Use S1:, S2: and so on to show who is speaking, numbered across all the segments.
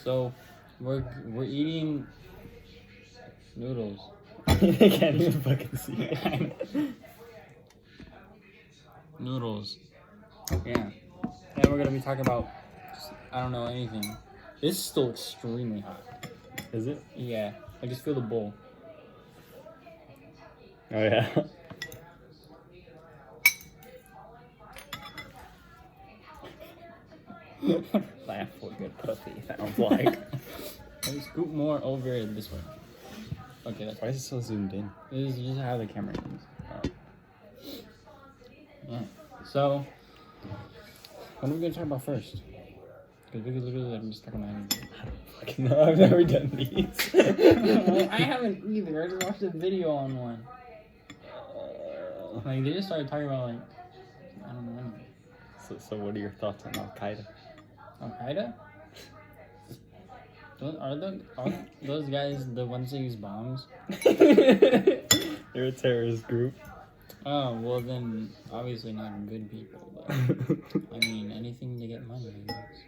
S1: So, we're eating noodles.
S2: I can't even fucking see it.
S1: Noodles. Yeah. And we're gonna be talking about, I don't know, anything. It's still extremely hot.
S2: Is it?
S1: Yeah. I just feel the bowl.
S2: Oh yeah. Laugh for good puppy. Sounds like.
S1: Let me scoop more over this way. Okay, that's
S2: Why is it so zoomed in?
S1: This is just how the camera is. Yeah. So, what are we gonna talk about first? Because we could literally just talk about anything.
S2: Fucking no, I've never done these.
S1: Well, I haven't either. I just watched a video on one. Like, they just started talking about, like, I don't know anything.
S2: So what are your thoughts on Al Qaeda?
S1: Al Qaeda? Are those guys the ones that use bombs?
S2: They're a terrorist group.
S1: Oh, well then, obviously not good people, but, I mean, anything to get money, I guess.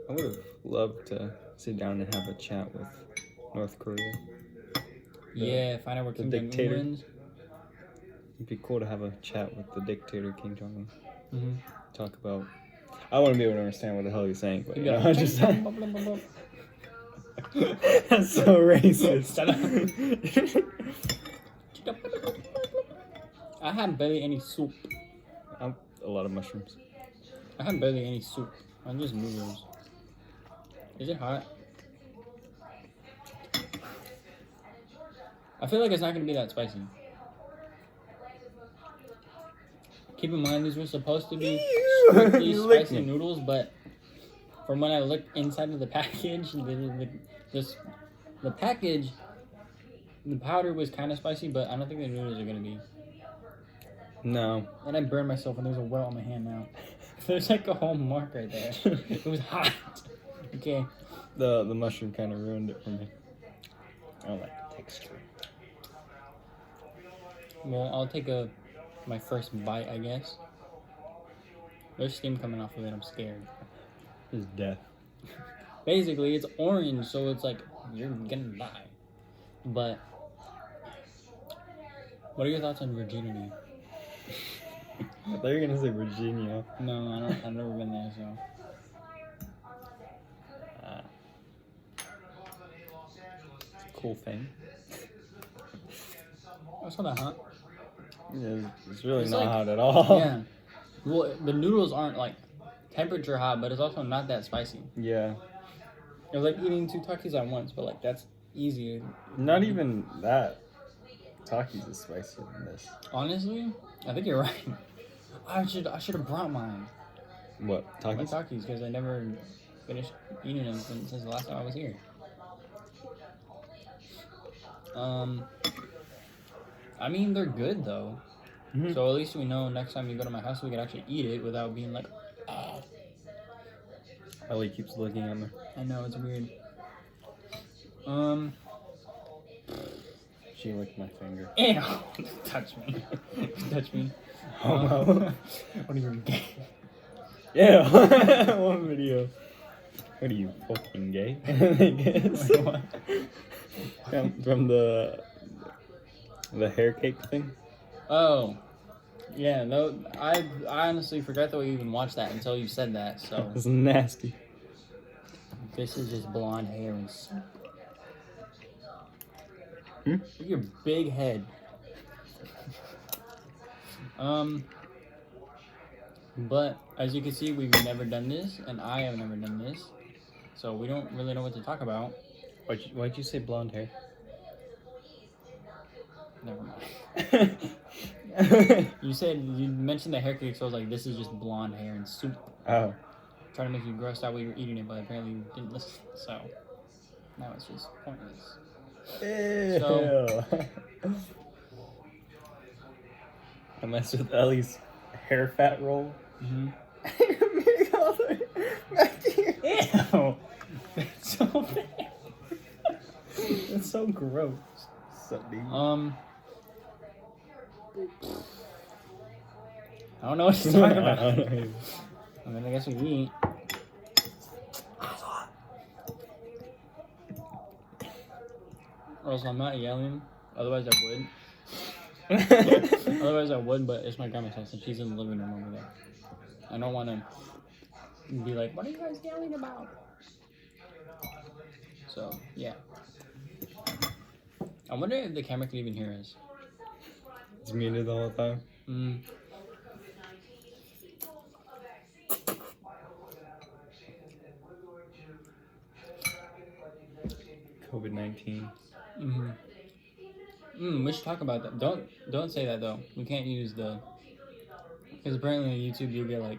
S2: I would have loved to sit down and have a chat with North Korea.
S1: Yeah, find out where
S2: the
S1: Kim
S2: dictator.
S1: Jong-un wins.
S2: It'd be cool to have a chat with the dictator Kim Jong-un.
S1: Mm-hmm.
S2: Talk about... I want to be able to understand what the hell he's saying, but
S1: Yeah.
S2: I just... That's so racist.
S1: I had barely any soup.
S2: A lot of mushrooms.
S1: I had barely any soup. I'm just noodles. Is it hot? I feel like it's not gonna be that spicy. Keep in mind, these were supposed to be strictly
S2: You licked
S1: spicy
S2: me.
S1: noodles, but from when I looked inside of the package, the package, the powder was kind of spicy, but I don't think the noodles are gonna be.
S2: No.
S1: And I burned myself, and there's a welt on my hand now. There's like a whole mark right there. It was hot. Okay.
S2: The mushroom kind of ruined it for me. I don't like the texture.
S1: Well, I'll take my first bite, I guess. There's steam coming off of it. I'm scared.
S2: It's death.
S1: Basically, it's orange, so it's like you're gonna die. But what are your thoughts on virginity?
S2: I thought you were gonna say Virginia.
S1: No, I don't. I've never been there, so.
S2: Cool thing.
S1: That's not that hot.
S2: Yeah, it's really
S1: It's
S2: not
S1: like-
S2: hot at all.
S1: Yeah. Well, the noodles aren't like temperature hot, but it's also not that spicy.
S2: Yeah.
S1: It was like eating 2 Takis at once, but like that's easier.
S2: Not even that. Takis is spicier than this.
S1: Honestly, I think you're right. I should have brought mine.
S2: What?
S1: My
S2: Takis?
S1: Takis, because I never finished eating them since the last time I was here. I mean, they're good though.
S2: Mhm.
S1: So at least we know next time you go to my house, we can actually eat it without being like, oh.
S2: Ellie keeps looking at me.
S1: I know, it's weird.
S2: She licked my finger.
S1: Ew. Touch me. Touch me.
S2: Homo.
S1: What are you, gay?
S2: Yeah. One video. What are you, fucking gay? I guess.
S1: Wait, what?
S2: From the hair cake thing.
S1: Oh. Yeah, no, I honestly forgot that we even watched that until you said that, so.
S2: It's nasty.
S1: This is just blonde hair and soup.
S2: Hmm?
S1: Look at your big head. But as you can see, we've never done this, and I have never done this, so we don't really know what to talk about.
S2: Why'd you say blonde hair?
S1: Never mind. You mentioned the hair cake, so I was like, this is just blonde hair and soup.
S2: Oh.
S1: Trying to make you grossed out while you were eating it, but apparently you didn't listen, so now it's just pointless.
S2: Ew.
S1: So-
S2: I messed with Ellie's hair fat roll.
S1: Mm-hmm.
S2: Ew.
S1: That's so bad. That's so gross. I don't know what to talk about. I mean, I guess we eat. Or else I'm not yelling. Otherwise, I would. Otherwise, I would, but it's my grandma's house and she's in the living room over there. I don't want to be like, what are you guys yelling about? So, yeah. I wonder if the camera can even hear us.
S2: It's muted the whole time. COVID-19.
S1: We should talk about that. Don't say that though. We can't use because apparently on YouTube you'll get like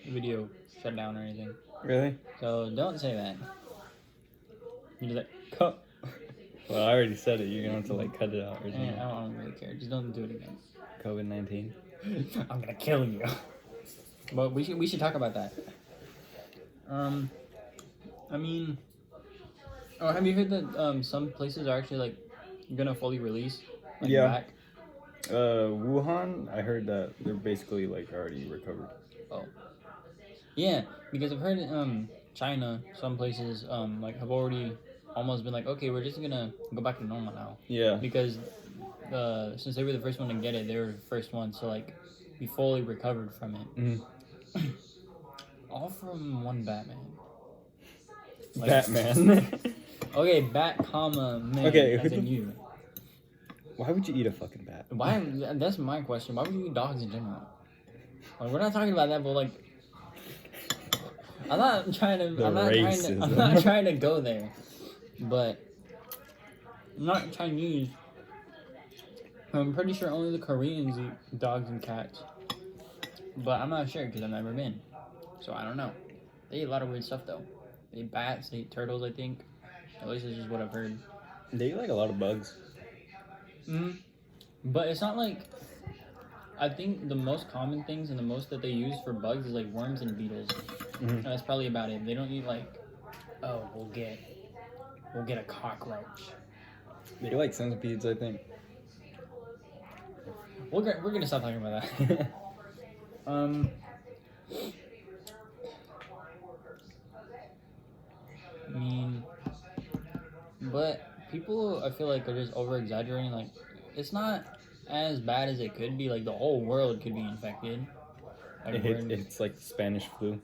S1: video shut down or anything.
S2: Really?
S1: So don't say that. You just like cut.
S2: Well, I already said it. You're gonna have to like cut it out or
S1: I
S2: something.
S1: don't really care. Just don't do it again.
S2: COVID-19.
S1: I'm gonna kill you. But we should talk about that. I mean, have you heard that some places are actually like gonna fully release? Like,
S2: Yeah.
S1: Back?
S2: Wuhan, I heard that they're basically like already recovered.
S1: Oh. Yeah, because I've heard China, some places like have already almost been like, okay, we're just gonna go back to normal now.
S2: Yeah.
S1: Because since they were the first one to get it, they were the first ones to like be fully recovered from it. All from one Batman. Like,
S2: Batman.
S1: Okay, bat, comma, man,
S2: Okay,
S1: as in you.
S2: Why would you eat a fucking bat?
S1: Why? That's my question. Why would you eat dogs in general? Like, we're not talking about that, but like, I'm not trying to go there, but I'm not Chinese. I'm pretty sure only the Koreans eat dogs and cats, but I'm not sure because I've never been, so I don't know. They eat a lot of weird stuff though. They eat bats, they eat turtles, I think. At least it's just what I've heard.
S2: They eat like a lot of bugs.
S1: But it's not like, I think the most common things and the most that they use for bugs is like worms and beetles. And that's probably about it. They don't eat like, oh, we'll get a cockroach.
S2: They eat like centipedes, I think.
S1: We're gonna stop talking about that. I mean, but people, I feel like, are just over exaggerating. Like, it's not as bad as it could be. Like, the whole world could be infected. Like,
S2: It's like Spanish flu,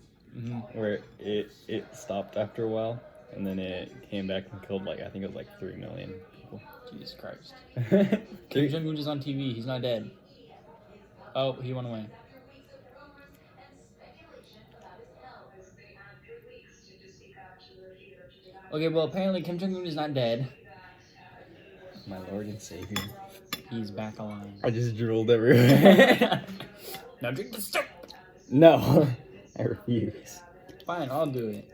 S2: where it stopped after a while, and then it came back and killed like, I think it was like 3 million people.
S1: Jesus Christ. Kim Jong-un is on TV. He's not dead. Oh, he went away. Okay, well, apparently Kim Jong-un is not dead.
S2: My Lord and Savior.
S1: He's back alive.
S2: I just drooled everywhere.
S1: Now drink the soup.
S2: No, I refuse.
S1: Fine, I'll do it.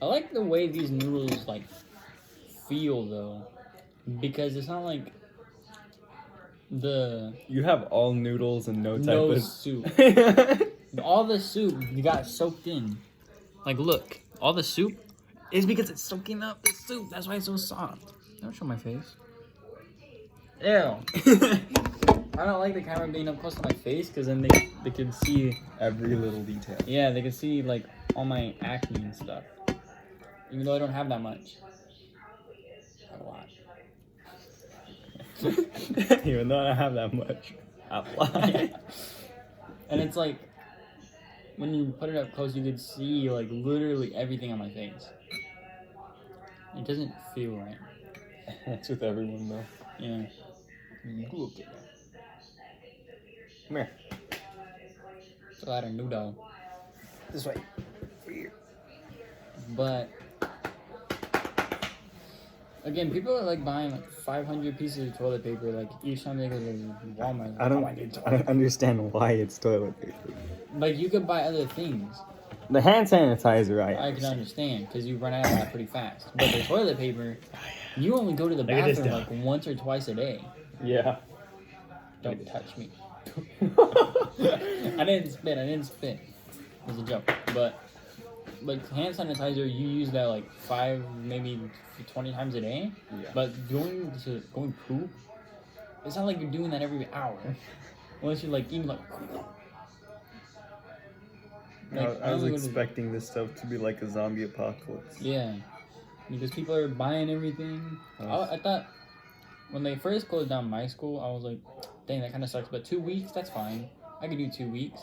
S1: I like the way these noodles like feel though, because it's not like
S2: You have all noodles and no type
S1: no
S2: of
S1: soup. All the soup you got soaked in. Like, look, all the soup is because it's soaking up the soup. That's why it's so soft. Don't show my face. Ew. I don't like the camera being up close to my face because then they can see
S2: every little detail.
S1: Yeah, they can see like all my acne and stuff. Even though I don't have that much. A lot.
S2: Even though I don't have that much. A lot.
S1: And it's like, when you put it up close, you can see like literally everything on my face. It doesn't feel right.
S2: That's with everyone though.
S1: Yeah. Look at that.
S2: Come here.
S1: So I had a noodle.
S2: This way.
S1: But again, people are like buying like 500 pieces of toilet paper like each time they go to Walmart.
S2: I don't understand why it's toilet paper.
S1: Like, you could buy other things.
S2: The hand sanitizer,
S1: I can understand because you run out of that pretty fast. But the toilet paper, you only go to the bathroom like once or twice a day.
S2: Yeah.
S1: Don't touch me. I didn't spit. It was a joke. But like hand sanitizer, you use that like 5, maybe 20 times a day.
S2: Yeah.
S1: But going poop, it's not like you're doing that every hour. Unless you're like even like.
S2: I was expecting this stuff to be like a zombie apocalypse.
S1: Yeah. because people are buying everything. I thought when they first closed down my school, I was like, dang, that kind of sucks. But 2 weeks, that's fine. I could do 2 weeks.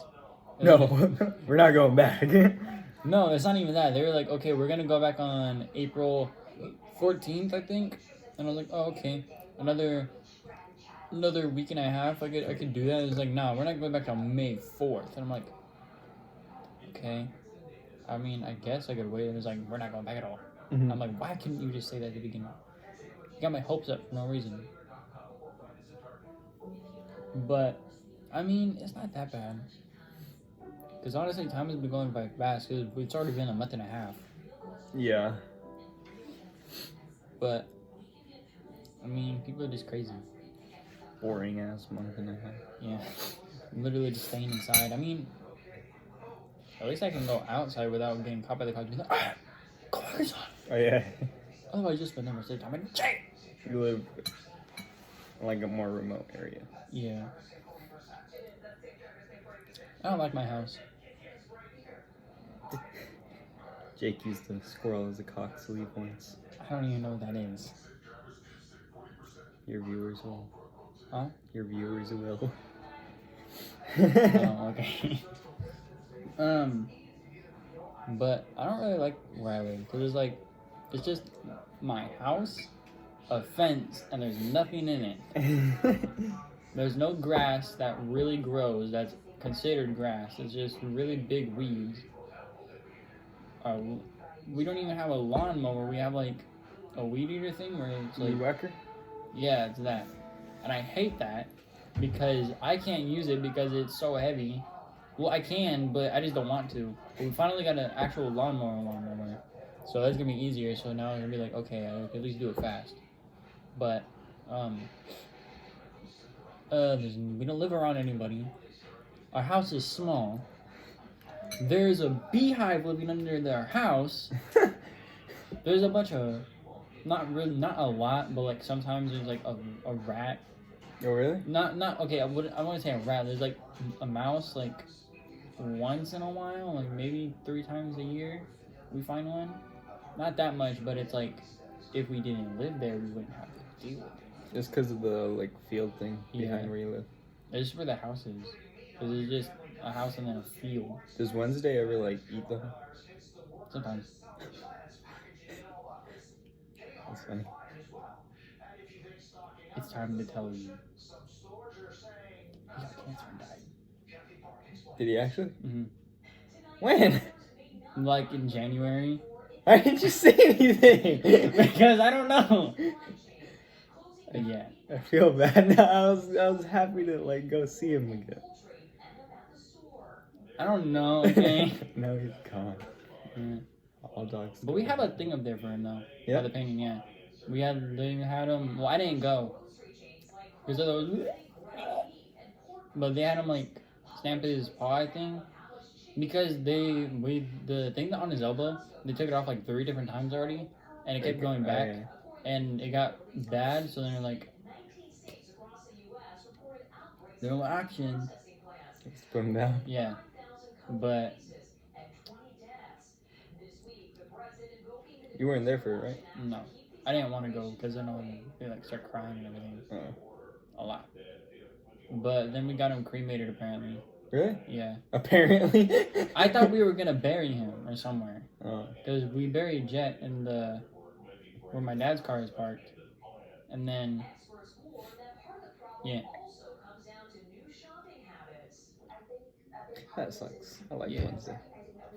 S2: No, we're not going back.
S1: No, it's not even that. They were like, okay, we're gonna go back on April 14th, I think. And I was like, oh, okay, another week and a half. I could do that. It's like, no, we're not going back till May 4th. And I'm like, okay. I mean, I guess I could wait. And it's like, we're not going back at all. I'm like, why couldn't you just say that at the beginning? You got my hopes up for no reason. But I mean, it's not that bad. Because honestly, time has been going by fast. Because it's already been a month and a half.
S2: Yeah.
S1: But I mean, people are just crazy.
S2: Boring ass month and a half.
S1: Yeah. Literally just staying inside. I mean, at least I can go outside without getting caught by the cops. Be like, ah, cars on.
S2: Oh yeah.
S1: Otherwise, just spend never save time in jail.
S2: You live in like a more remote area.
S1: Yeah. I don't like my house.
S2: Jake used a squirrel as a cock sleeve once.
S1: I don't even know what that is.
S2: Your viewers will.
S1: Huh?
S2: Your viewers will.
S1: Oh, okay. But I don't really like where I live because it's like, it's just my house, a fence, and there's nothing in it. There's no grass that really grows that's considered grass. It's just really big weeds. We don't even have a lawnmower. We have like a weed eater thing where it's like,
S2: Weed whacker?
S1: yeah, it's that. And I hate that because I can't use it because it's so heavy. Well, I can, but I just don't want to. But we finally got an actual lawnmower. So that's going to be easier. So now I'm going to be like, okay, I can at least do it fast. But, we don't live around anybody. Our house is small. There's a beehive living under their house. There's a bunch of, not a lot, but like sometimes there's like a rat.
S2: Oh really?
S1: Not okay. I want to say a rat. There's like a mouse like once in a while, like maybe 3 times a year, we find one. Not that much, but it's like if we didn't live there, we wouldn't have to deal with it.
S2: It's because of the like field thing behind where you live.
S1: It's just where the house is. Cause it's just a house and then a field.
S2: Does Wednesday ever like eat them?
S1: Sometimes.
S2: That's funny.
S1: It's time to tell you. He got cancer and died.
S2: Did he actually?
S1: Mm-hmm.
S2: When?
S1: Like in January.
S2: Why didn't you say anything?
S1: Because I don't know. But yeah.
S2: I feel bad now. I was happy to like go see him again.
S1: I don't know, okay?
S2: No, he's gone.
S1: Yeah.
S2: All dogs.
S1: But we have a thing up there for him though.
S2: Yeah.
S1: For the painting, yeah. They had him. Well, I didn't go. Because of those. But they had him like stamp his paw, I think. Because the thing on his elbow, they took it off like 3 different times already. And it kept going back.
S2: Yeah.
S1: And it got bad, so then they're like, no action.
S2: Let's put him down.
S1: Yeah. But
S2: You weren't there for it, right?
S1: no. I didn't want to go because then they like start crying and everything. A lot. But then we got him cremated apparently.
S2: Really?
S1: Yeah.
S2: Apparently.
S1: I thought we were gonna bury him or somewhere.
S2: Oh.
S1: Because we buried Jet in where my dad's car is parked. And then yeah.
S2: That sucks. I like
S1: Yeah.
S2: Wednesday.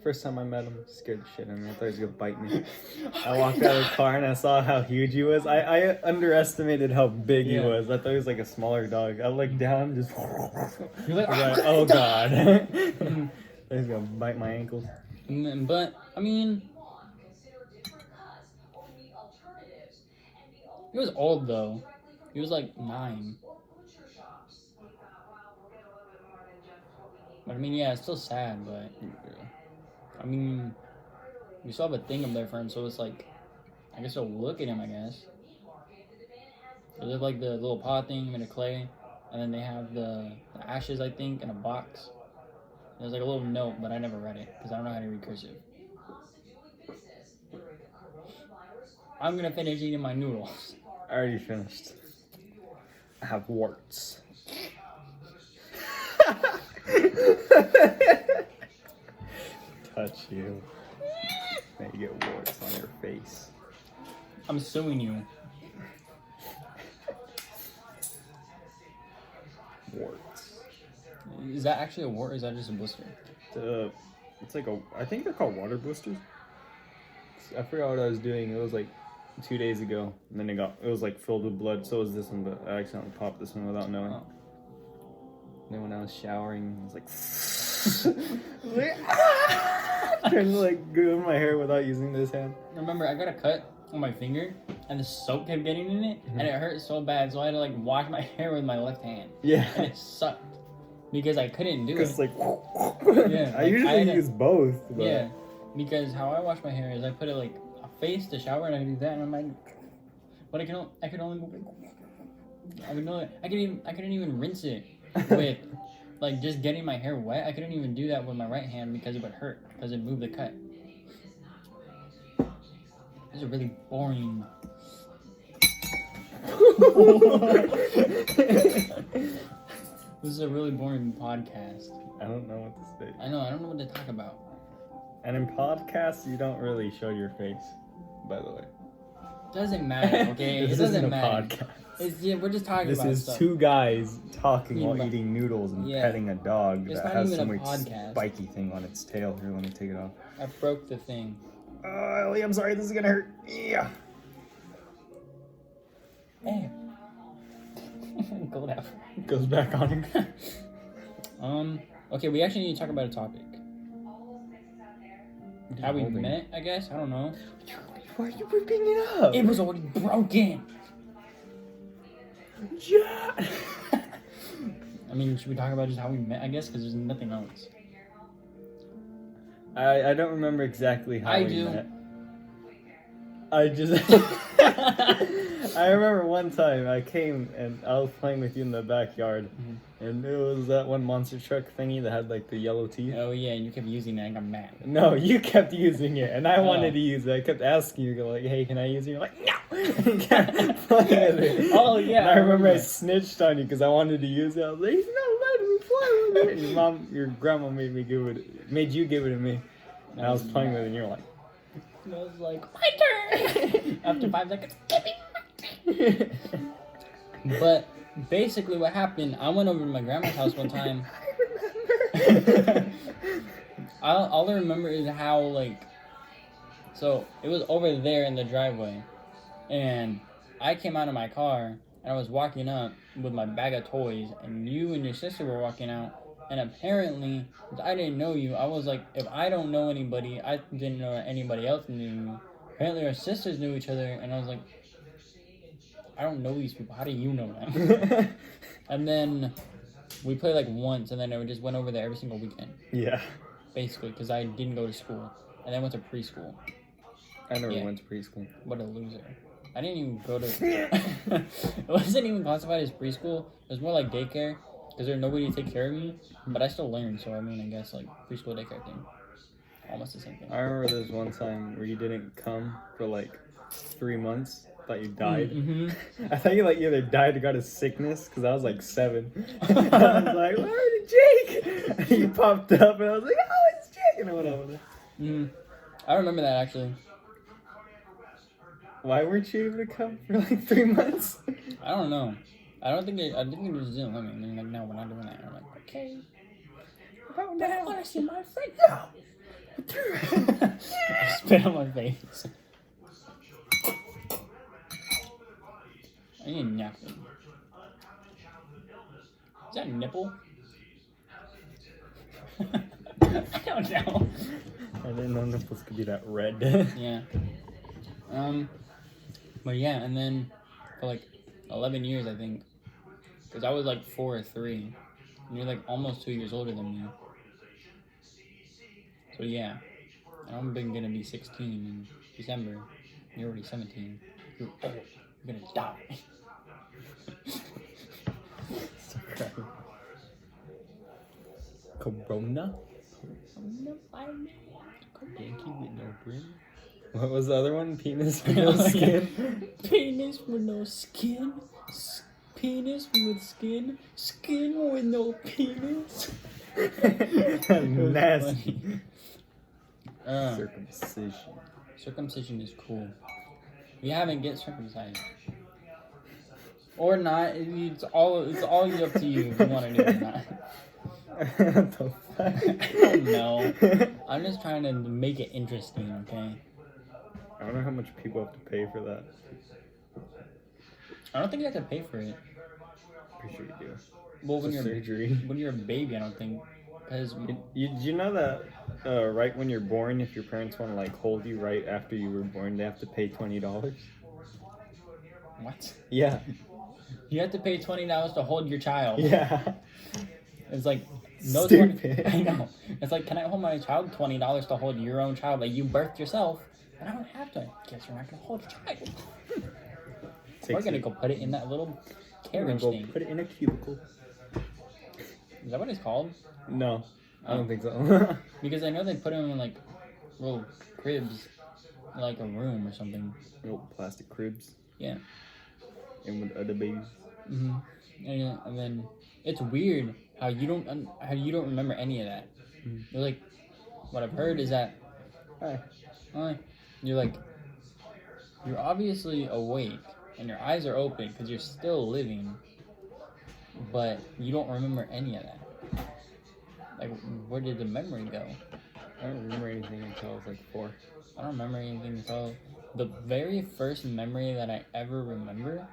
S2: First time I met him, scared the shit out of me. I thought he was gonna bite me. I walked out of the car and I saw how huge he was. I underestimated how big he was. I thought he was like a smaller dog. I looked down, just.
S1: You're like,
S2: I was like, oh god. He's gonna bite my ankles.
S1: But I mean, he was old though. He was like 9. But I mean, yeah, it's still sad, but I mean, we still have a thing up there for him, so it's like, I guess we'll look at him, I guess. So there's like the little pot thing made of clay, and then they have the ashes, I think, in a box. There's like a little note, but I never read it, because I don't know how to read cursive. I'm gonna finish eating my noodles.
S2: I already finished. I have warts. Touch you. Now you get warts on your face.
S1: I'm suing you.
S2: Warts.
S1: Is that actually a wart or is that just a blister?
S2: It's like I think they're called water blisters. I forgot what I was doing. It was like 2 days ago, and then it was like filled with blood. So was this one, but I accidentally popped this one without knowing.
S1: Oh.
S2: Then when I was showering, I was like, trying to like glue my hair without using this hand.
S1: Remember, I got a cut on my finger, and the soap kept getting in it, and it hurt so bad, so I had to like wash my hair with my left hand.
S2: Yeah.
S1: And it sucked because I couldn't do it.
S2: Because like,
S1: Yeah,
S2: I
S1: like,
S2: usually use both. But...
S1: Yeah, because how I wash my hair is I put it like a face to shower, and I do that, and I'm like, but I could only move it. I couldn't even rinse it with like just getting my hair wet. I couldn't even do that with my right hand because it would hurt because it moved the cut. This is a really boring. This is a really boring podcast.
S2: I don't know what to say.
S1: I know. I don't know what to talk about.
S2: And in podcasts, you don't really show your face, by the way.
S1: Doesn't matter, okay?
S2: This
S1: It doesn't
S2: isn't a
S1: matter.
S2: podcast.
S1: We're just talking
S2: This
S1: about
S2: is
S1: stuff.
S2: two guys talking while
S1: Yeah.
S2: eating noodles and
S1: Yeah.
S2: petting a dog
S1: It's
S2: that
S1: not
S2: has
S1: even
S2: some
S1: a
S2: weird
S1: podcast.
S2: spiky thing on its tail. Here, let me take it off.
S1: I broke the thing.
S2: Ellie, I'm sorry, this is gonna hurt. Yeah.
S1: Hey. Go down.
S2: Goes back on.
S1: Okay, we actually need to talk about a topic. How we
S2: Holding.
S1: met, I guess? I don't know.
S2: Why are you ripping it up?
S1: It was already broken.
S2: Yeah.
S1: I mean, should we talk about just how we met, I guess? Because there's nothing else.
S2: I don't remember exactly how
S1: I
S2: we
S1: do.
S2: met. I just I remember one time I came and I was playing with you in the backyard, and it was that one monster truck thingy that had like the yellow teeth.
S1: Oh, yeah, and you kept using it and I got mad.
S2: No, you kept using it, and I
S1: Oh.
S2: wanted to use it. I kept asking you, like, "Hey, can I use it?" You're like, "No." You kept playing with it.
S1: Oh, yeah,
S2: And
S1: I
S2: I remember I
S1: remember.
S2: snitched on you because I wanted to use it. I was like, "He's not letting me play with it." Your grandma made you give it to me, and I was playing with it, and you're like.
S1: And I was like, my turn! After 5 seconds, give me my turn. But basically what happened, I went over to my grandma's house one time. All I remember is how, like, so it was over there in the driveway, and I came out of my car, and I was walking up with my bag of toys, and you and your sister were walking out, and apparently, I didn't know you. I was like, if I don't know anybody, I didn't know anybody else knew you. Apparently our sisters knew each other, and I was like, I don't know these people. How do you know them? And then we played like once, and then I just went over there every single weekend.
S2: Yeah.
S1: Basically, because I didn't go to school. And then went to preschool.
S2: I never
S1: Yeah.
S2: went to preschool.
S1: What a loser. I didn't even go to... It wasn't even classified as preschool. It was more like daycare. Because there was nobody to take care of me. But I still learned, so I mean, I guess like preschool daycare thing. Almost the same thing.
S2: I remember there was one time where you didn't come for like 3 months. I thought you died.
S1: Mm-hmm.
S2: I thought you like either died or got a sickness because I was like 7. I was like, where is Jake? And you popped up and I was like, oh, it's Jake. And I went over there.
S1: Mm. I remember that actually.
S2: Why weren't you able to come for like 3 months?
S1: I don't know. I think it just didn't let me. And they're like, no, we're not doing that. And I'm like, okay. But I want to see my face.
S2: No.
S1: I spit on my face. I need a napkin. Is that a nipple? I don't know.
S2: I didn't know nipples could be that red.
S1: Yeah. But yeah, and then for like 11 years, I think, because I was like 4 or 3, and you're like almost 2 years older than me. So yeah, I'm gonna be 16 in December. You're already 17. You're old. You're gonna die.
S2: Corona? Yankee with no brim? What was the other one? Penis with no skin?
S1: Penis with no skin. Penis with skin. Skin with no penis.
S2: Nasty.
S1: Circumcision. Circumcision is cool. We haven't get circumcised. Or not. It's all up to you if you want to do it or not.
S2: What the fuck?
S1: I don't know. I'm just trying to make it interesting, okay?
S2: I wonder how much people have to pay for that.
S1: I don't think you have to pay for it.
S2: Pretty sure you do.
S1: Well, when
S2: It's a
S1: you're
S2: surgery.
S1: when you're a baby, I don't think. Because
S2: You know that right when you're born, if your parents want to like hold you right after you were born, they have to pay $20.
S1: what?
S2: Yeah.
S1: You have to pay $20 to hold your child.
S2: Yeah.
S1: It's like no
S2: Stupid.
S1: 20. I know. It's like, can I hold my child? $20 to hold your own child. Like you birthed yourself, and I don't have to. Guess you're not gonna hold your child. We're gonna go put it in that little carriage thing.
S2: Put it in a cubicle.
S1: Is that what it's called?
S2: No, I don't think so.
S1: Because I know they put them in like little cribs, like a room or something.
S2: Little plastic cribs.
S1: Yeah.
S2: And with other babies.
S1: Mhm. And then it's weird how you don't remember any of that. You're like, what I've heard is that, you're like, you're obviously awake and your eyes are open because you're still living, but you don't remember any of that. Like, where did the memory go?
S2: I don't remember anything until I was like 4.
S1: I don't remember anything until the very first memory that I ever remember,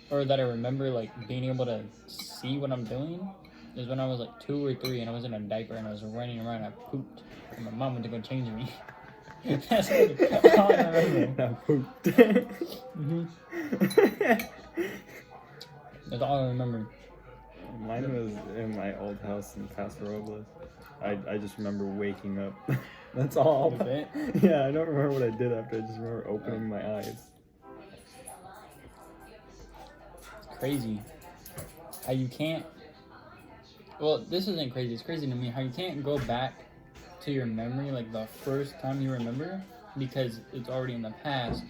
S1: or that I remember like being able to see what I'm doing, is when I was like 2 or 3 and I was in a diaper and I was running around. I pooped and my mom went to go change me. That's all I remember.
S2: I pooped.
S1: That's all I remember.
S2: Mine was in my old house in Paso Robles. I just remember waking up. That's all. Yeah, I don't remember what I did after. I just remember opening my eyes.
S1: Crazy how you can't, well, this isn't crazy, it's crazy to me how you can't go back to your memory like the first time you remember because it's already in the past,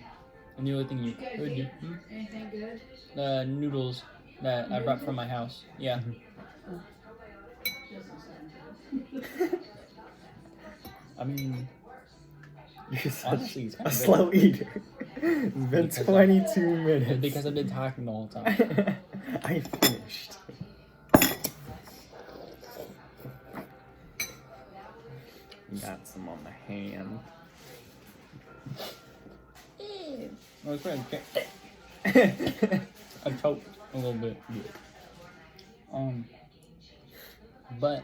S1: and the only thing you could do,
S3: Anything good?
S1: the noodles that I brought from my house. Yeah. I mean,
S2: You're such
S1: honestly, it's kind
S2: a
S1: of
S2: slow eater. It's been 22 minutes.
S1: because I've been talking the whole time.
S2: I finished. Got some on my hand.
S1: Oh, it's pretty okay. I choked a little bit. But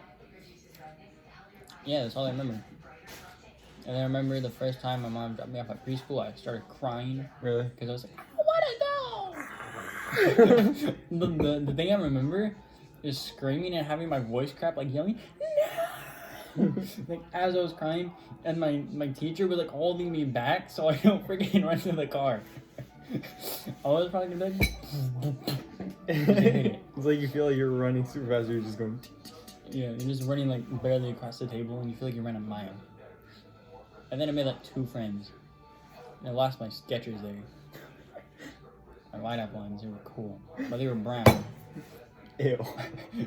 S1: yeah, that's all I remember. And I remember the first time my mom dropped me off at preschool, I started crying
S2: Really?
S1: because I was like, I want to go. the thing I remember is screaming and having my voice crack, like yelling, no! Like as I was crying, and my teacher was like holding me back so I don't freaking run to the car. I was probably gonna be like,
S2: It's like you feel like you're running super fast, you're just going.
S1: yeah, you're just running like barely across the table, and you feel like you ran a mile. And then I made like 2 friends, and I lost my Skechers there. My light-up ones, they were cool, but they were brown.
S2: Ew.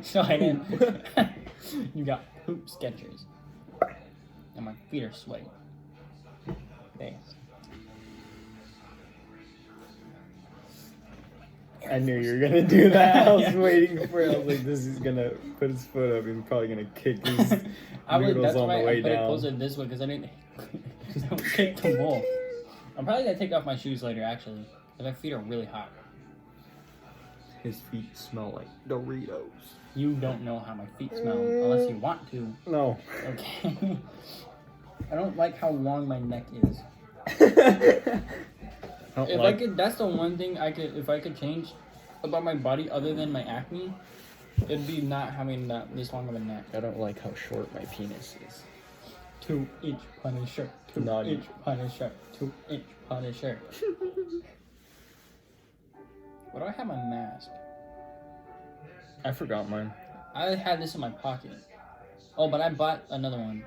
S1: So I didn't. You got poop Skechers, and my feet are sweaty. Thanks.
S2: I knew you were gonna do that. I was
S1: Yeah.
S2: waiting for it. I was like, this is gonna put his foot up and probably gonna kick his noodles
S1: That's
S2: on
S1: why
S2: the
S1: I
S2: way
S1: put it
S2: down.
S1: closer this way because I didn't kick the wall. I'm probably gonna take off my shoes later, actually, because my feet are really hot.
S2: His feet smell like Doritos.
S1: You don't know how my feet smell unless you want to.
S2: No.
S1: Okay. I don't like how long my neck is. If I could, that's the one thing I could. If I could change about my body other than my acne, it'd be not having this long of a neck.
S2: I don't like how short my penis is.
S1: 2-inch Punisher.
S2: Naughty.
S1: 2-inch Punisher. 2-inch Punisher. Why do I have my mask?
S2: I forgot mine.
S1: I had this in my pocket. Oh, but I bought another one.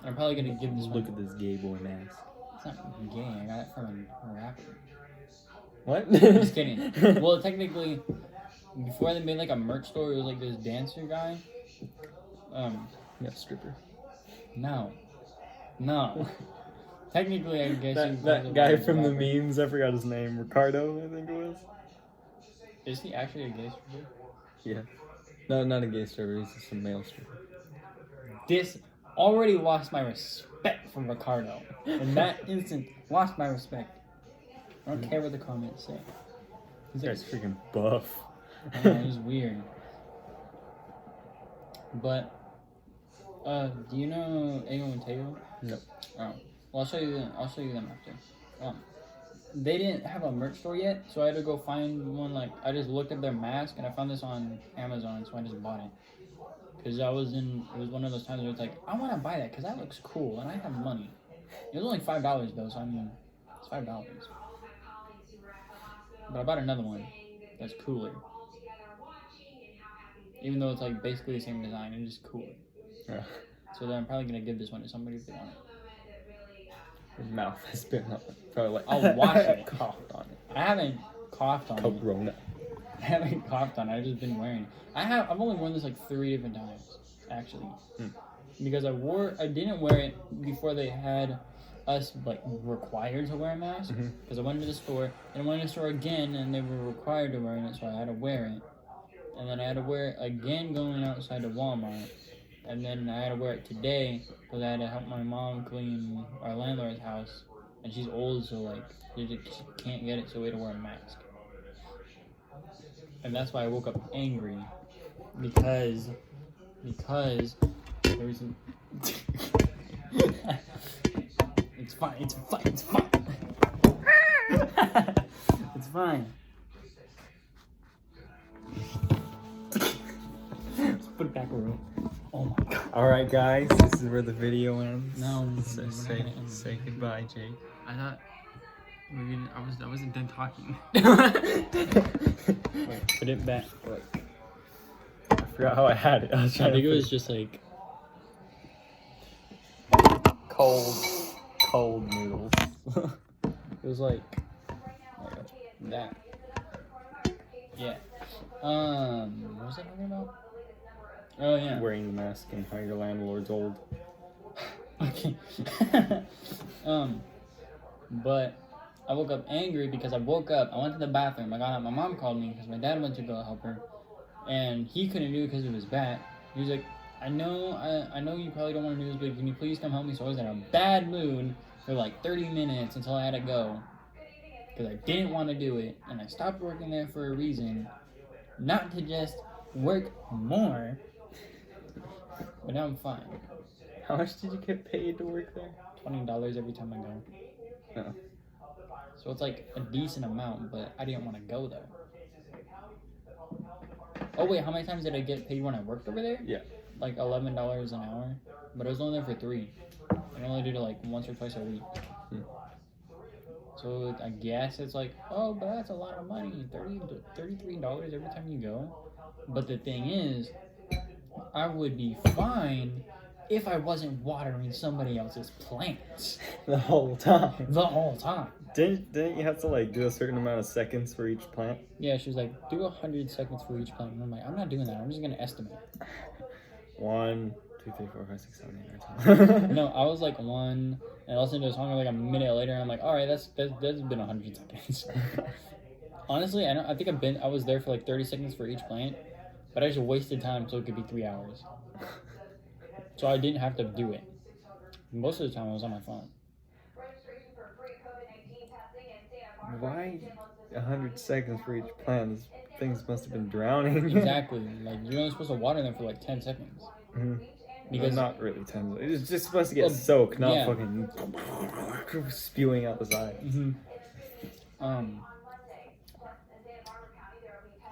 S1: And I'm probably gonna give this
S2: Look
S1: one.
S2: at this gay boy mask.
S1: It's not gay. I got it from a rapper.
S2: What?
S1: Just kidding. Well, technically, before they made like a merch store, it was like this dancer guy.
S2: Yeah, stripper.
S1: No. Technically, I guess
S2: That guy from the memes, I forgot his name. Ricardo, I think it was.
S1: Is he actually a gay stripper?
S2: Yeah. No, not a gay stripper. He's just a male stripper.
S1: This already lost my respect from Ricardo. In that instant, lost my respect. I don't care what the comments say. He's
S2: This guy's freaking buff.
S1: I know, he's weird. But, do you know Ego and Teo?
S2: No.
S1: Oh, well, I'll show you them after. They didn't have a merch store yet, so I had to go find one. Like, I just looked up their mask, and I found this on Amazon, so I just bought it. Because it was one of those times where it's like, I want to buy that, because that looks cool, and I have money. It was only $5, though, so I mean, it's $5. But I bought another one that's cooler. Even though it's like basically the same design, it's just cooler.
S2: Yeah.
S1: So then I'm probably going to give this one to somebody if they want it.
S2: His mouth has been on it. Probably like,
S1: I'll wash it.
S2: Coughed on it.
S1: I haven't coughed on it.
S2: Corona.
S1: I haven't coughed on it. I've just been wearing it. I've only worn this like 3 different times, actually. Because I didn't wear it before they had us like required to wear a mask. Because I went to the store, and I went to the store again, and they were required to wear it, so I had to wear it. And then I had to wear it again going outside to Walmart. And then I had to wear it today because I had to help my mom clean our landlord's house. And she's old, so like, she just can't get it, so we had to wear a mask. And that's why I woke up angry. Because there was It's fine. It's fine. Let's put it back a row. Oh my god.
S2: Alright, guys, this is where the video ends.
S1: No,
S2: Say goodbye, Jake.
S1: I thought I wasn't done talking. Wait, put it back.
S2: I forgot how I had it. I was
S1: I
S2: trying
S1: think
S2: to
S1: it was just like
S2: cold noodles.
S1: it was like that. Yeah. What was I talking about? Oh yeah.
S2: Wearing the mask and how your landlord's old.
S1: Okay. But I woke up angry because I went to the bathroom, I got out, my mom called me because my dad went to go help her, and he couldn't do it because of his back. He was like, I know you probably don't want to do this, but can you please come help me? So I was in a bad mood for like 30 minutes until I had to go because I didn't want to do it, and I stopped working there for a reason, not to just work more, but now I'm fine.
S2: How much did you get paid to work there?
S1: $20 every time I go.
S2: No.
S1: So it's like a decent amount, but I didn't want to go there. Oh wait, how many times did I get paid when I worked over there?
S2: Yeah.
S1: Like $11 an hour, but I was only there for 3. I only did it like once or twice a week. So I guess it's like, oh, but that's a lot of money, $33 every time you go. But the thing is, I would be fine if I wasn't watering somebody else's plants
S2: The whole time.
S1: the whole time.
S2: Didn't you have to like do a certain amount of seconds for each plant?
S1: Yeah, she was like, do 100 seconds for each plant. And I'm like, I'm not doing that. I'm just gonna estimate.
S2: 1, 2, 3, 4, 5, 6, 7, 8, 9, 10.
S1: No, I was like 1, and I listened to a song like a minute later. And I'm like, all right, that's been 100 seconds. Honestly, I think I was there for like 30 seconds for each plant, but I just wasted time so it could be 3 hours. So I didn't have to do it. Most of the time I was on my phone.
S2: Why 100 seconds for each plant? These things must have been drowning.
S1: Exactly. Like, you're only supposed to water them for like 10 seconds.
S2: Because not really 10. It's just supposed to get soaked, not fucking spewing out the side.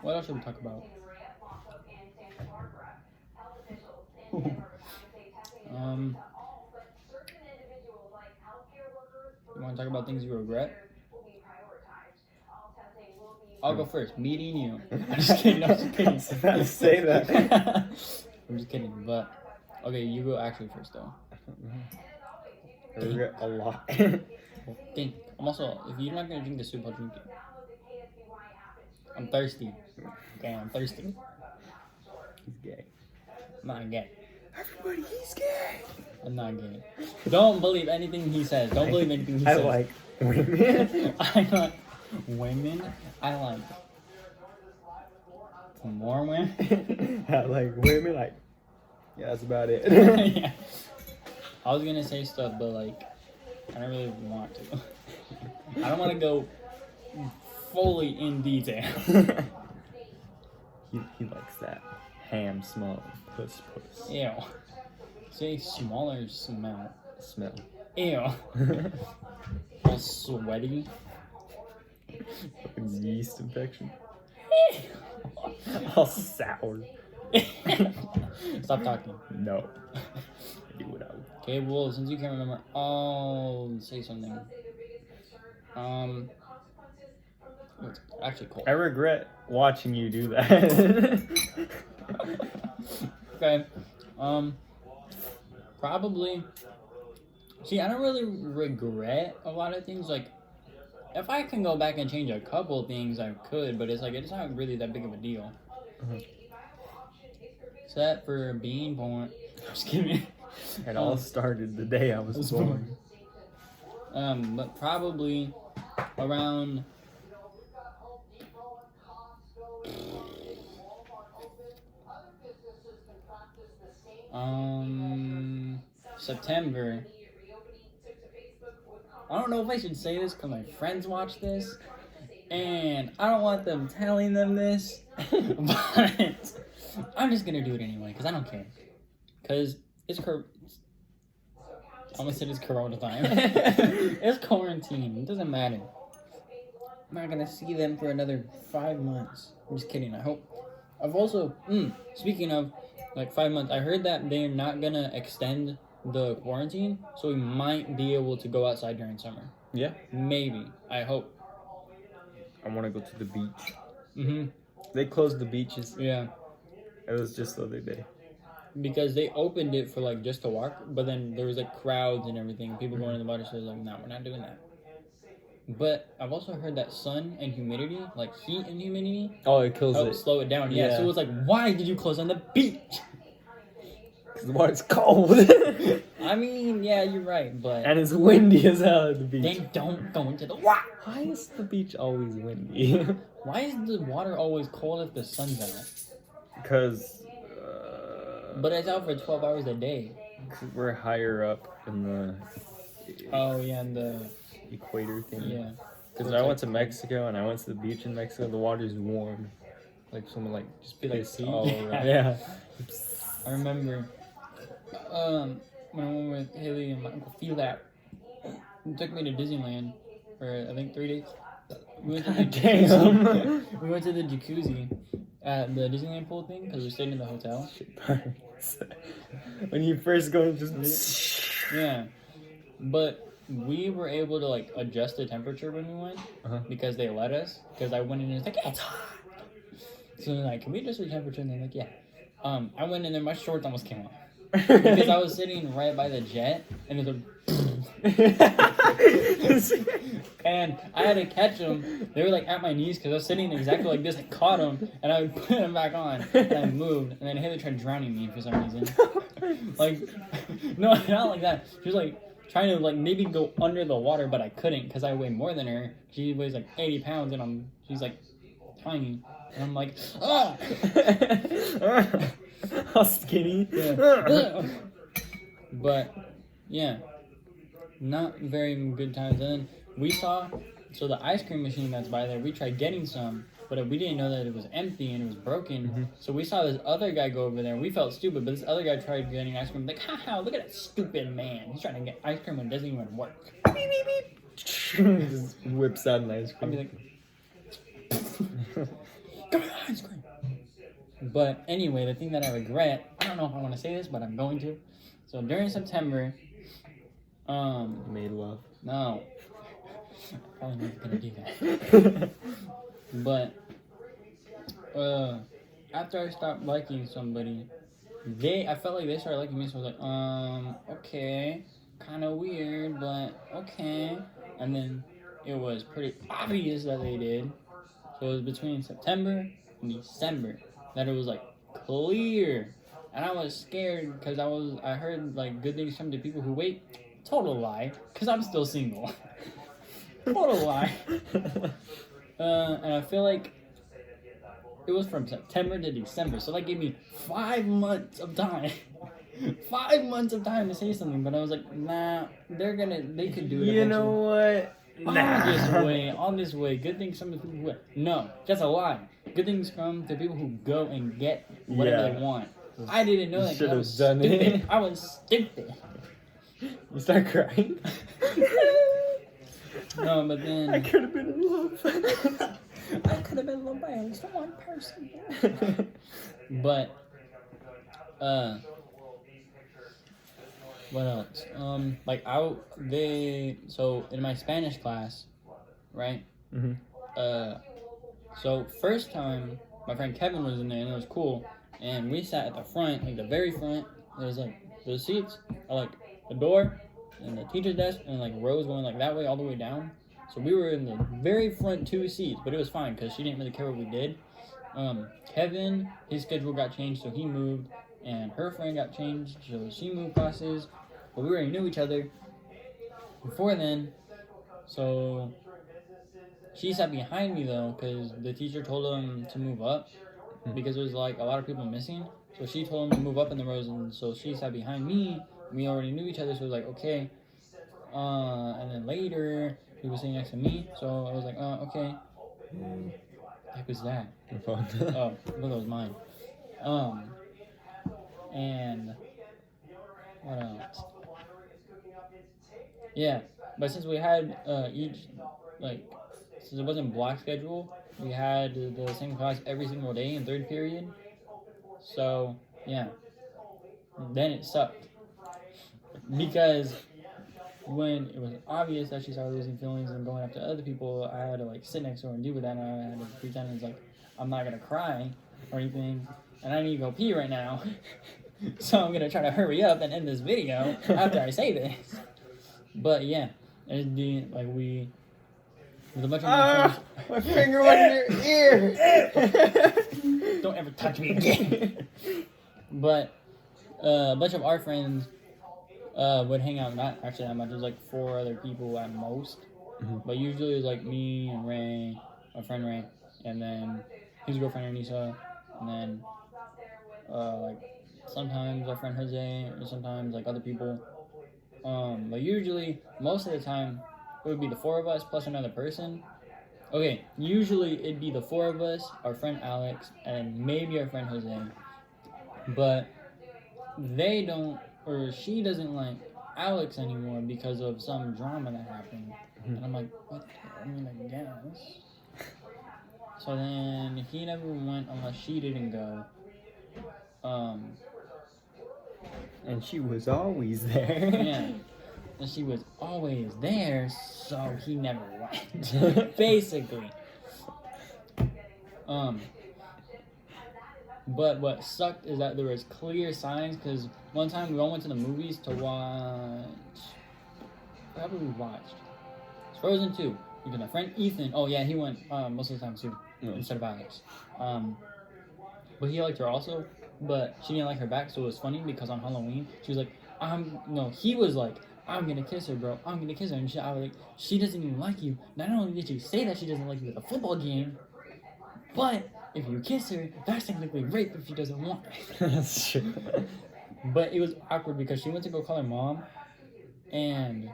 S1: What else should we talk about? You want to talk about things you regret? I'll go first. Meeting you. I'm just kidding.
S2: I was about to say that.
S1: I'm just kidding. But okay, you go actually first though.
S2: I regret a lot.
S1: Think. I'm also, if you're not gonna drink the soup, I'll drink it. I'm thirsty. Okay, I'm thirsty.
S2: He's gay.
S1: I'm not gay.
S2: Everybody, he's gay.
S1: I'm not gay. Don't believe anything he says. Don't believe anything he
S2: I
S1: says.
S2: like women.
S1: I like women. I like more women.
S2: I like women. Like, yeah, that's about it.
S1: Yeah. I was gonna say stuff, but like, I don't really want to. I don't want to go fully in detail.
S2: he likes that ham smell, puss.
S1: Ew. Say smaller smell.
S2: Smell.
S1: Ew. All sweaty.
S2: Yeast infection. All sour.
S1: Stop talking.
S2: No. Do what I want.
S1: Okay, well, since you can't remember, I'll say something. It's actually cold.
S2: I regret watching you do that.
S1: Okay. Probably. See, I don't really regret a lot of things. Like, if I can go back and change a couple things, I could, but it's like, it's not really that big of a deal. Except for being born. Just kidding.
S2: It all started the day I was born.
S1: But probably around September. I don't know if I should say this because my friends watch this, and I don't want them telling them this, but I'm just gonna do it anyway because I don't care. Because it's I almost said it's Corona time. It's quarantine. It doesn't matter. I'm not gonna see them for another 5 months. I'm just kidding. I hope. I've also, speaking of like 5 months, I heard that they're not gonna extend the quarantine, so we might be able to go outside during summer.
S2: Yeah.
S1: Maybe. I hope.
S2: I want to go to the beach.
S1: Mm-hmm.
S2: They closed the beaches.
S1: Yeah.
S2: It was just the other day.
S1: Because they opened it for like just to walk, but then there was like crowds and everything, people going to the water, so I was like, no, we're not doing that. But I've also heard that sun and humidity, like heat and humidity,
S2: Oh, it kills
S1: help
S2: it.
S1: slow it down. Yeah.
S2: Yeah.
S1: So it was like, why did you close on the beach?
S2: Because the water's cold.
S1: I mean, yeah, you're right, but
S2: And it's windy as hell at the beach.
S1: they don't go into the water.
S2: Why is the beach always windy?
S1: Why is the water always cold if the sun's out?
S2: Because
S1: But it's out for 12 hours a day.
S2: we're higher up in the
S1: Oh yeah, and the
S2: equator thing.
S1: yeah.
S2: Because I went to Mexico and I went to the beach in Mexico. The water's warm, like someone like
S1: Just be like,
S2: pissed
S1: see?
S2: all
S1: Yeah.
S2: around. Yeah.
S1: I remember when I went with Haley and my uncle Philip, he took me to Disneyland for I think 3 days. We went to the
S2: Damn.
S1: we went to the jacuzzi at the Disneyland pool thing because we stayed in the hotel.
S2: Shit burns. When you first go, just
S1: Yeah, but we were able to like adjust the temperature when we went because they let us. Because I went in and it's like, yeah, it's hot. So they're like, can we adjust the temperature? And they're like, yeah. I went in there, my shorts almost came off because I was sitting right by the jet, and it was and I had to catch them. They were like at my knees because I was sitting exactly like this. I caught them and I would put them back on, and I moved, and then Haley tried drowning me for some reason. Like, no, not like that. She was like trying to like maybe go under the water, but I couldn't because I weigh more than her. She weighs like 80 pounds, and she's like tiny, and I'm like, ah.
S2: How skinny.
S1: Yeah. But yeah, not very good times. And then we saw, so the ice cream machine that's by there, we tried getting some, but we didn't know that it was empty and it was broken. So we saw this other guy go over there. We felt stupid, but this other guy tried getting ice cream. Like, haha, look at that stupid man. He's trying to get ice cream when it doesn't even work. Beep, beep, beep.
S2: Just whips out an ice
S1: I'd
S2: cream.
S1: be like, give me the ice cream. But anyway, the thing that I regret, I don't know if I want to say this, but I'm going to. So during September,
S2: You made love.
S1: no, probably not gonna do that. But after I stopped liking somebody, I felt like they started liking me, so I was like, okay, kind of weird, but okay. And then it was pretty obvious that they did. So it was between September and December that it was like clear, and I was scared because I heard like good things come to people who wait. Total lie, because I'm still single. Total lie. And I feel like it was from September to December, so that gave me 5 months of time. 5 months of time to say something, but I was like, nah, they could do it.
S2: You know what?
S1: I'll just wait. Good things come to people who wait. No, that's a lie. Good things come to people who go and get whatever they want. I didn't know that.
S2: Should have
S1: done
S2: it.
S1: It. I was stupid.
S2: You start crying.
S1: No, but then
S2: I could have been in love.
S1: I could have been loved by at least one person. But what else? So in my Spanish class, right?
S2: Mm-hmm.
S1: So first time my friend Kevin was in there and it was cool, and we sat at the front, like the very front. There's like the seats are like the door and the teacher's desk, and like rows going like that way all the way down. So we were in the very front 2 seats, but it was fine because she didn't really care what we did. Kevin, his schedule got changed, so he moved, and her friend got changed, so she moved classes. But we already knew each other before then, so she sat behind me though, because the teacher told them to move up because there was like a lot of people missing. So she told them to move up in the rows, and so she sat behind me. We already knew each other, so it was like okay. And then later he was sitting next to me, so I was like, okay. What the heck was that?
S2: Your phone.
S1: Oh, that was mine. And what else? Yeah, but since we had since it wasn't block schedule, we had the same class every single day in 3rd period. So yeah, then it sucked because when it was obvious that she started losing feelings and going up to other people, I had to like sit next to her and deal with that, and I had to pretend it's like I'm not gonna cry or anything, and I need to go pee right now. So I'm gonna try to hurry up and end this video after I say this. But yeah, it'd be like with a bunch of my friends.
S2: My finger went in your ear.
S1: Don't ever touch me again. But a bunch of our friends would hang out, not actually that much. It was like 4 other people at most. Mm-hmm. But usually it was like me and Ray, my friend Ray, and then his girlfriend Anissa, and then like sometimes our friend Jose, or sometimes like other people. But usually, most of the time, it would be the 4 of us plus another person. Okay, usually it'd be the 4 of us, our friend Alex, and maybe our friend Jose. But they don't, or she doesn't like Alex anymore because of some drama that happened. Mm-hmm. And I'm like, what? I mean, I guess. So then he never went unless she didn't go.
S2: And she was always there.
S1: Yeah. And she was always there, so he never went. Basically. But what sucked is that there was clear signs, because one time we all went to the movies to watch... What have we watched? It's Frozen 2. Because my friend Ethan... Oh yeah, he went most of the time too. No. Instead of Alex. But he liked her also. But she didn't like her back, so it was funny because on Halloween, she was like, he was like, I'm gonna kiss her, bro. I'm gonna kiss her. And I was like, she doesn't even like you. Not only did you say that she doesn't like you at the football game, but if you kiss her, that's technically rape if she doesn't want it.
S2: That's true.
S1: But it was awkward because she went to go call her mom, and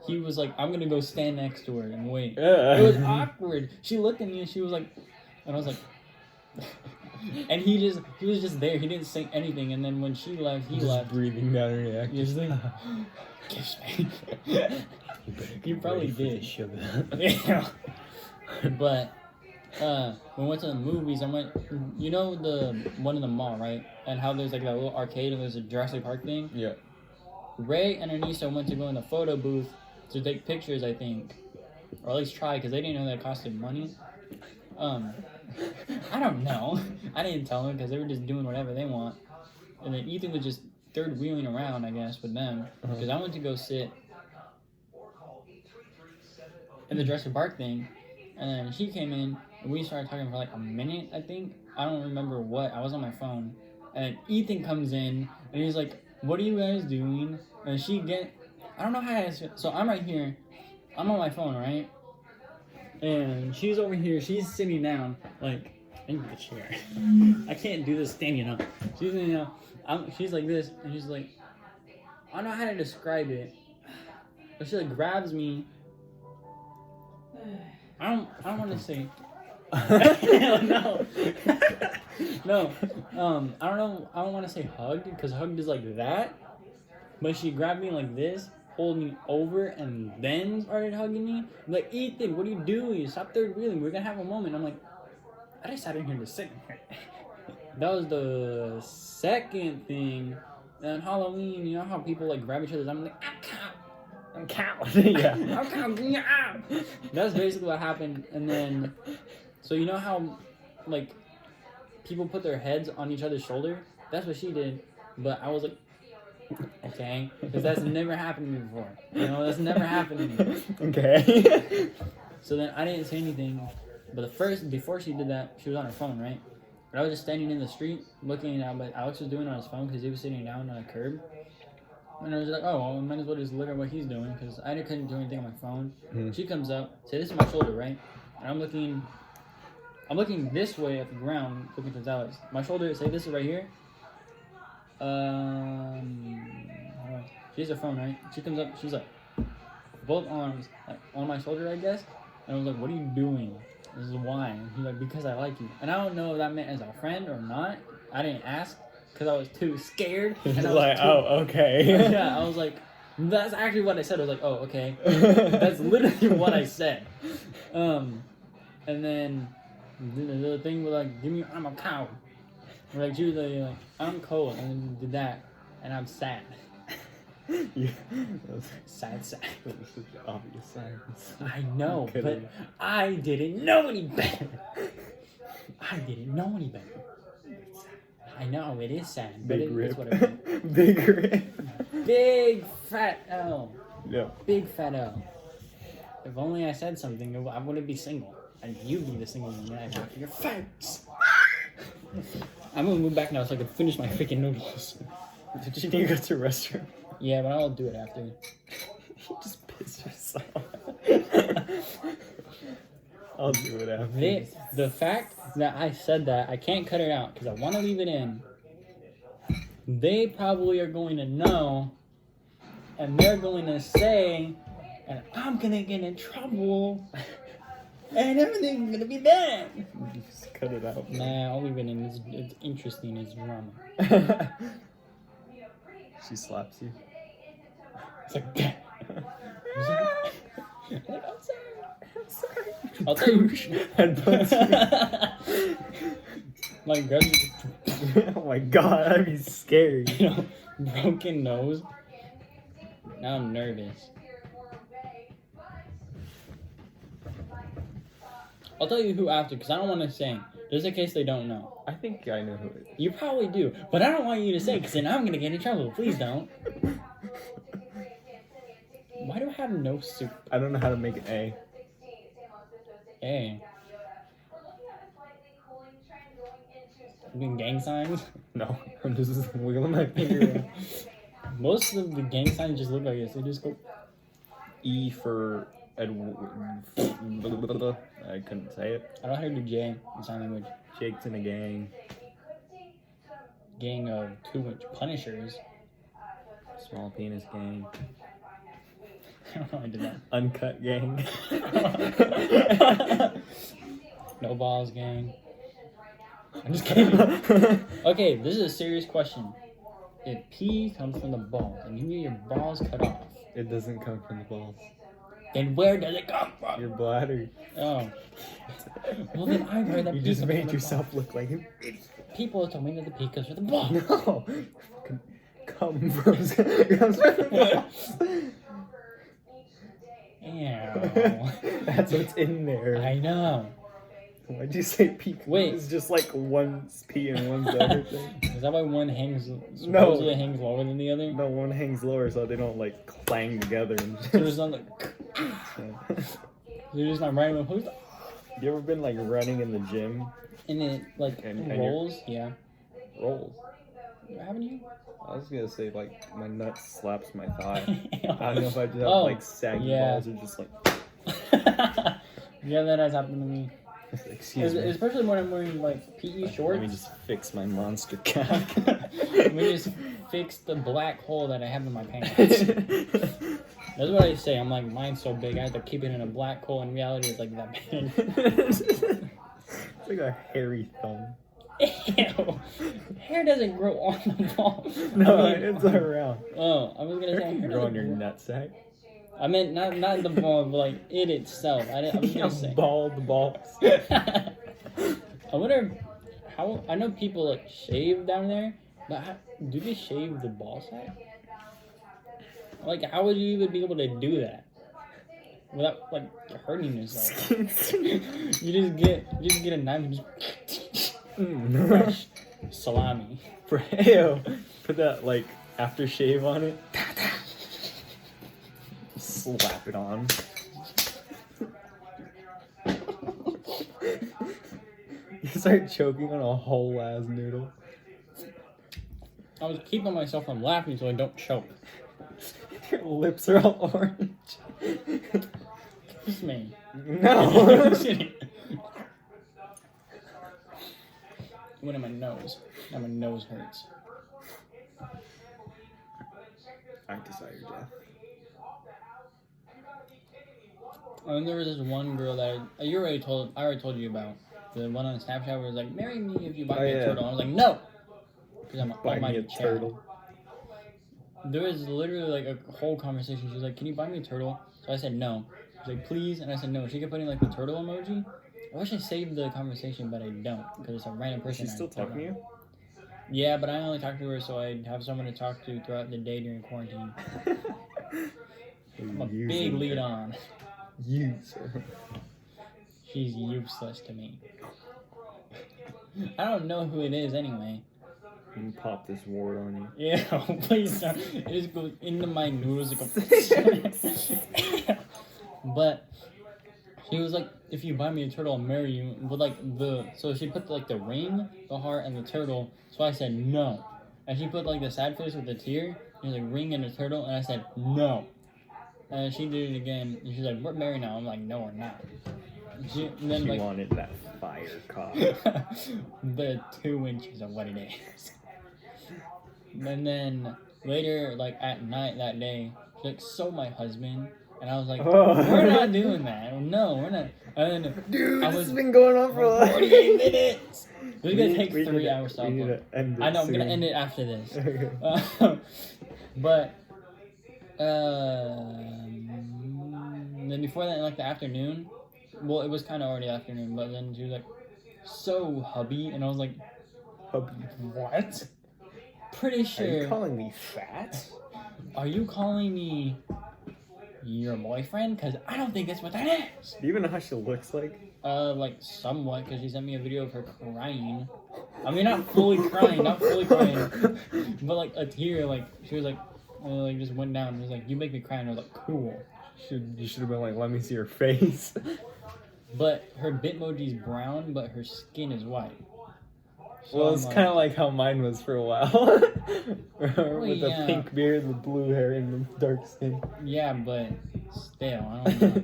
S1: he was like, I'm gonna go stand next to her and wait. It was awkward. She looked at me and she was like, and I was like, and he was just there. He didn't say anything. And then when she left, he left.
S2: Breathing down her neck.
S1: He was like, kiss me. You probably did. Yeah. But when we went to the movies, you know the one in the mall, right? And how there's like that little arcade and there's a Jurassic Park thing?
S2: Yeah.
S1: Ray and Anissa went to go in the photo booth to take pictures, I think. Or at least try, because they didn't know that it costed money. I don't know. I didn't tell them because they were just doing whatever they want. and then Ethan was just third wheeling around, I guess, with them because I went to go sit in the Jurassic Park thing, and then she came in and we started talking for like a minute, I think. I don't remember what. I was on my phone, and Ethan comes in and he's like, "What are you guys doing?" And I don't know how to answer. So I'm right here, I'm on my phone, right? And she's over here. She's sitting down, like in the chair. I can't do this standing up. She's sitting down. She's like this, and she's like, I don't know how to describe it, but she like grabs me. I don't want to say. No. No. I don't know. I don't want to say hugged because hugged is like that. But she grabbed me like this, pulled me over, and then started hugging me. I'm like, Ethan, what are you doing? Stop third wheeling. We're gonna have a moment. I'm like, I just sat in here to sit here. That was the second thing. And Halloween, you know how people like grab each other? I'm like, I'm cow. Yeah. I'm cow. That's basically what happened. And then, so you know how like people put their heads on each other's shoulder? That's what she did. But I was like, okay, because that's never happened to me before. You know, that's never happened to me.
S2: Okay.
S1: So then I didn't say anything. But before she did that, she was on her phone, right? But I was just standing in the street looking at what Alex was doing on his phone because he was sitting down on a curb. And I was like, oh, well, I might as well just look at what he's doing because I couldn't do anything on my phone. She comes up, say, this is my shoulder, right? And I'm looking this way at the ground, looking towards Alex. My shoulder, say this is right here. She has her phone, right? She comes up, she's like, both arms like on my shoulder, I guess. And I was like, what are you doing? This is why. And he's like, because I like you. And I don't know if that meant as a friend or not. I didn't ask because I was too scared.
S2: And like, oh, okay.
S1: Yeah, I was like, that's actually what I said. I was like, oh, okay. That's literally what I said. And then the thing was like, I'm a cow. Like, she was like, I'm cold. And then did that. And I'm sad.
S2: Yeah.
S1: Sad.
S2: That was such an obvious silence.
S1: I know, but I didn't know any better. I know, it is sad.
S2: Big
S1: but
S2: rip.
S1: It's whatever.
S2: Big rip.
S1: Big fat L.
S2: Yeah.
S1: Big fat L. If only I said something, I wouldn't be single. And you'd be the single one that I'd have to your face. I'm gonna move back now so I can finish my freaking noodles.
S2: Did you need to go to a restroom?
S1: Yeah, but I'll do it after.
S2: You just piss yourself. I'll do it after.
S1: The fact that I said that, I can't cut it out because I want to leave it in. They probably are going to know, and they're going to say, and I'm going to get in trouble, and everything's going to be bad.
S2: Just cut it out.
S1: Nah, I'll leave it in. It's interesting. It's drama.
S2: She slaps you.
S1: It's like that. I'm sorry. I'll tell you. Like, grab you.
S2: Oh my god, that'd be scary.
S1: You know, broken nose. Now I'm nervous. I'll tell you who after, because I don't want to say. Just in case they don't know.
S2: I think I know who it is.
S1: You probably do, but I don't want you to say, because then I'm going to get in trouble. Please don't. Why do I have no soup?
S2: I don't know how to make an A.
S1: A. You doing gang signs?
S2: No, I'm just wiggling my finger around.
S1: Most of the gang signs just look like this. They just go
S2: E for Edward. I couldn't say it.
S1: I don't know how to do J in sign language.
S2: Jake's in a gang.
S1: Gang of 2-inch punishers.
S2: Small penis gang.
S1: I don't know how I did that.
S2: Uncut gang.
S1: No balls gang. I'm just kidding. Okay, this is a serious question. If pee comes from the balls and you get your balls cut off,
S2: It doesn't come from the balls.
S1: then where does it come from?
S2: Your bladder.
S1: Oh. Well, then I've heard that
S2: You
S1: pee
S2: just
S1: comes from
S2: made
S1: the
S2: yourself look like an idiot.
S1: balls. People told me that the pee comes from the balls.
S2: No. Come from the balls.
S1: Ew.
S2: That's what's in there.
S1: I know.
S2: Why'd you say P?
S1: Wait.
S2: It's just like one's P and one's the other thing.
S1: Is that why one supposedly hangs lower than the other?
S2: No, one hangs lower so they don't like clang together. And
S1: So there's not like. They're just not right with who's.
S2: You ever been like running in the gym?
S1: And it like
S2: And
S1: rolls? Yeah.
S2: Rolls.
S1: Haven't you?
S2: I was gonna say like my nut slaps my thigh. I don't know if I just have
S1: Oh,
S2: like saggy
S1: yeah.
S2: balls or just like.
S1: Yeah, that has happened to me.
S2: Excuse me.
S1: Especially when I'm wearing like PE shorts.
S2: Let me just fix my monster cock.
S1: Let me just fix the black hole that I have in my pants. That's what I say. I'm like, mine's so big, I have to keep it in a black hole. In reality, it's like that big.
S2: It's like a hairy thumb.
S1: Ew. Hair doesn't grow on the ball.
S2: No,
S1: I mean,
S2: it's around.
S1: Oh, I was gonna say hair
S2: Grow on
S1: doesn't
S2: your
S1: grow-
S2: nutsack.
S1: I meant not the ball, but like it itself. I was gonna say.
S2: Bald balls.
S1: I wonder how. I know people like shave down there, but how, do they shave the ball sack? Like, how would you even be able to do that without like hurting yourself? you just get a knife and just fresh salami.
S2: Ew. Put that like aftershave on it. Slap it on. You start choking on a whole ass noodle.
S1: I was keeping myself from laughing so I don't choke.
S2: Your lips are all orange.
S1: Kiss me.
S2: No.
S1: Just kidding. Went in my nose. Now my nose hurts.
S2: I desire death.
S1: And then there was this one girl that I already told you about. The one on Snapchat where it was like, marry me if you buy me a turtle. I was like, no! Because I'm
S2: Buy me
S1: almighty
S2: a
S1: Chad.
S2: turtle.
S1: There was literally like a whole conversation. She was like, can you buy me a turtle? So I said no. She was like, please? And I said no. She kept putting like the turtle emoji. I wish I saved the conversation, but I don't. Because it's a random person.
S2: She's still talking to you?
S1: Yeah, but I only talk to her so I have someone to talk to throughout the day during quarantine. I'm a big lead on.
S2: User.
S1: She's useless to me. I don't know who it is anyway.
S2: I'm gonna pop this wart on you.
S1: Yeah, please don't. It just goes into my noodles. It goes but she was like, if you buy me a turtle, I'll marry you. With like so she put like the ring, the heart, and the turtle. So I said no. And she put like the sad face with the tear. There's a ring and a turtle. And I said no. And she did it again. And she's like, we're married now. I'm like, no, we're not. And then,
S2: She
S1: like,
S2: wanted that fire cock.
S1: the 2 inches of what it is. And then later, like at night that day, she's like, so my husband. And I was like, we're not doing that. No, we're not. And then
S2: Dude,
S1: I
S2: this
S1: was
S2: has been going on for like
S1: 48 minutes. This is gonna take
S2: we
S1: 3
S2: need to-
S1: hours to
S2: we need
S1: upload.
S2: to end it
S1: I know, I'm gonna
S2: soon.
S1: end it after this.
S2: Okay.
S1: But then before that, in like the afternoon, well, it was kind of already afternoon, but then she was like, so hubby, and I was like,
S2: Hubby.
S1: what? Pretty sure.
S2: Are you calling me fat?
S1: Are you calling me your boyfriend? Because I don't think that's what that is.
S2: Do you even know how she looks like?
S1: Like somewhat, because she sent me a video of her crying. I mean, not fully crying, but like a tear, like she was like just went down. She was like, you make me cry, and I was like, cool.
S2: You should have been like, let me see your face.
S1: But her Bitmoji's brown, but her skin is white. So
S2: Well,
S1: I'm
S2: it's
S1: like-
S2: kind of like how mine was for a while. With the
S1: yeah.
S2: pink beard, the blue hair, and the dark skin.
S1: Yeah, but still, I don't know.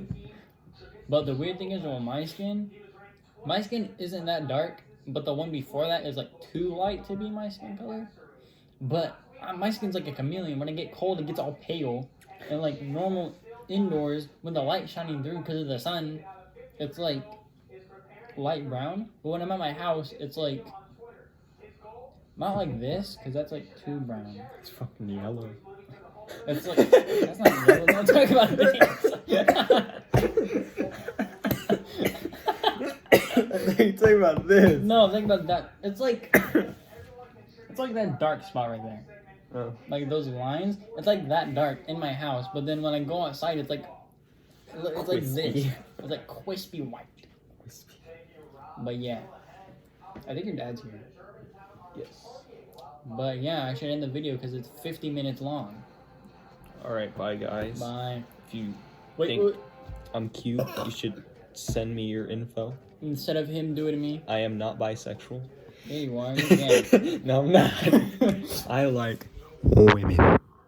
S1: But the weird thing is, with my skin isn't that dark, but the one before that is like too light to be my skin color. But my skin's like a chameleon. When I get cold, it gets all pale. And like normal indoors, with the light shining through because of the sun, it's like light brown. But when I'm at my house, it's like not like this, because that's like too brown.
S2: It's fucking yellow.
S1: It's like, that's not yellow. Don't talk about this.
S2: You talking about this?
S1: No, think about that. It's like that dark spot right there.
S2: Oh.
S1: Like those lines. It's like that dark in my house. But then when I go outside, it's like this.
S2: Crispy.
S1: It's like crispy white. But yeah, I think your dad's here.
S2: Yes.
S1: But yeah, I should end the video because it's 50 minutes long.
S2: Alright, bye guys.
S1: Bye.
S2: If you
S1: Wait,
S2: think
S1: wait.
S2: I'm cute, you should send me your info.
S1: Instead of him do it to me.
S2: I am not bisexual.
S1: Yeah, you are. You can.
S2: No, I'm not. I like women.